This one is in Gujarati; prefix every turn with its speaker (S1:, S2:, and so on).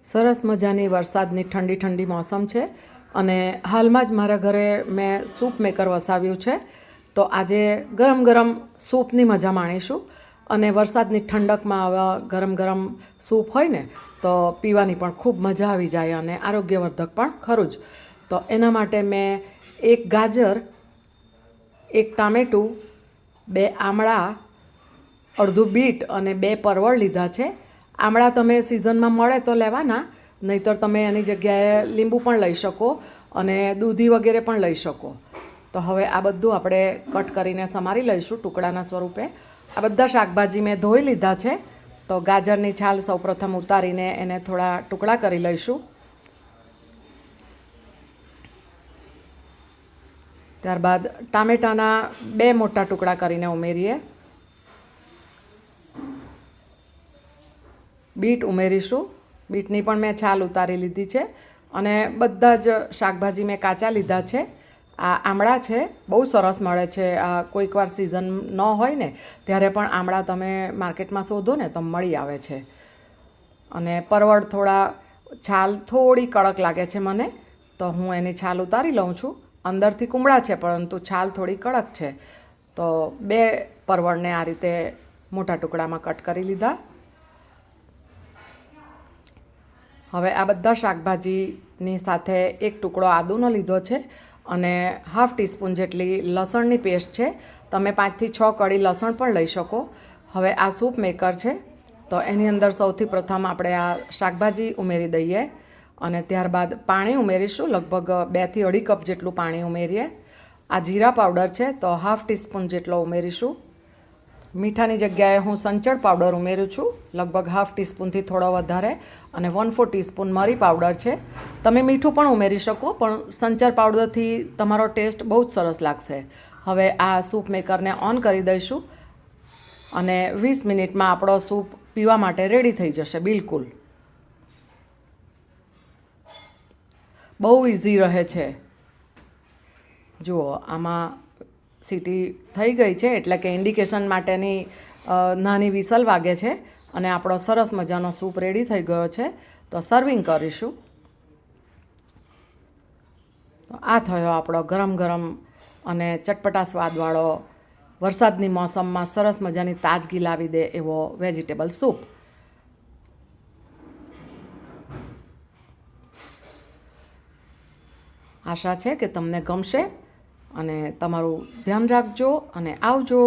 S1: સરસ મજાની વરસાદની ઠંડી ઠંડી મોસમ છે અને હાલમાં જ મારા ઘરે મેં સૂપ મેકર વસાવ્યું છે. તો આજે ગરમ ગરમ સૂપની મજા માણીશું અને વરસાદની ઠંડકમાં આવા ગરમ ગરમ સૂપ હોય ને તો પીવાની પણ ખૂબ મજા આવી જાય અને આરોગ્યવર્ધક પણ ખરું જ. તો એના માટે મેં એક ગાજર, એક ટામેટું, 2 આમળા, અડધું બીટ અને 2 પરવળ લીધા છે. આમળા તમે સિઝનમાં મળે તો લેવાના, નહીંતર તમે એની જગ્યાએ લીંબુ પણ લઈ શકો અને દૂધી વગેરે પણ લઈ શકો. તો હવે આ બધું આપણે કટ કરીને સમારી લઈશું ટુકડાના સ્વરૂપે. આ બધા શાકભાજી મેં ધોઈ લીધા છે. તો ગાજરની છાલ સૌપ્રથમ ઉતારીને એને થોડા ટુકડા કરી લઈશું. ત્યારબાદ ટામેટાના 2 મોટા ટુકડા કરીને ઉમેરીએ. બીટ ઉમેરીશું. બીટની પણ મેં છાલ ઉતારી લીધી છે અને બધા જ શાકભાજી મેં કાચા લીધા છે. આ આમળા છે, બહુ સરસ મળે છે. આ કોઈક વાર સિઝન ન હોય ને ત્યારે પણ આમળા તમે માર્કેટમાં શોધો ને તો મળી આવે છે. અને પરવળ છાલ થોડી કડક લાગે છે મને, તો હું એની છાલ ઉતારી લઉં છું. અંદરથી કુમળા છે પરંતુ છાલ થોડી કડક છે. તો 2 પરવળને આ રીતે મોટા ટુકડામાં કટ કરી લીધા. હવે આ બધા શાકભાજીની સાથે એક ટુકડો આદુનો લીધો છે અને ½ ટીસ્પૂન જેટલી લસણની પેસ્ટ છે. તમે 5 થી 6 કળી લસણ પણ લઈ શકો. હવે આ સૂપ મેકર છે તો એની અંદર સૌથી પ્રથમ આપણે આ શાકભાજી ઉમેરી દઈએ અને ત્યારબાદ પાણી ઉમેરીશું. લગભગ 2 થી 2.5 કપ જેટલું પાણી ઉમેરીએ. આ જીરા પાવડર છે તો ½ ટીસ્પૂન જેટલો ઉમેરીશું. મીઠાની જગ્યાએ હું સંચળ પાવડર ઉમેરું છું, લગભગ ½ ટીસ્પૂનથી થોડો વધારે, અને 1/4 ટીસ્પૂન મરી પાવડર છે. તમે મીઠું પણ ઉમેરી શકો, પણ સંચળ પાવડરથી તમારો ટેસ્ટ બહુ જ સરસ લાગશે. હવે આ સૂપ મેકરને ઓન કરી દઈશું અને 20 મિનિટમાં આપણો સૂપ પીવા માટે રેડી થઈ જશે. બિલકુલ બહુ ઇઝી રહે છે. જુઓ, આમાં સીટી થઈ ગઈ છે એટલે કે ઇન્ડિકેશન માટેની નાની વિસલ વાગે છે અને આપણો સરસ મજાનો સૂપ રેડી થઈ ગયો છે. તો સર્વિંગ કરીશું. તો આ થયો આપણો ગરમ ગરમ અને ચટપટા સ્વાદવાળો વરસાદની મોસમમાં સરસ મજાની તાજગી લાવી દે એવો વેજીટેબલ સૂપ. આશા છે કે તમને ગમશે અને તમારું ધ્યાન રાખજો અને આવજો.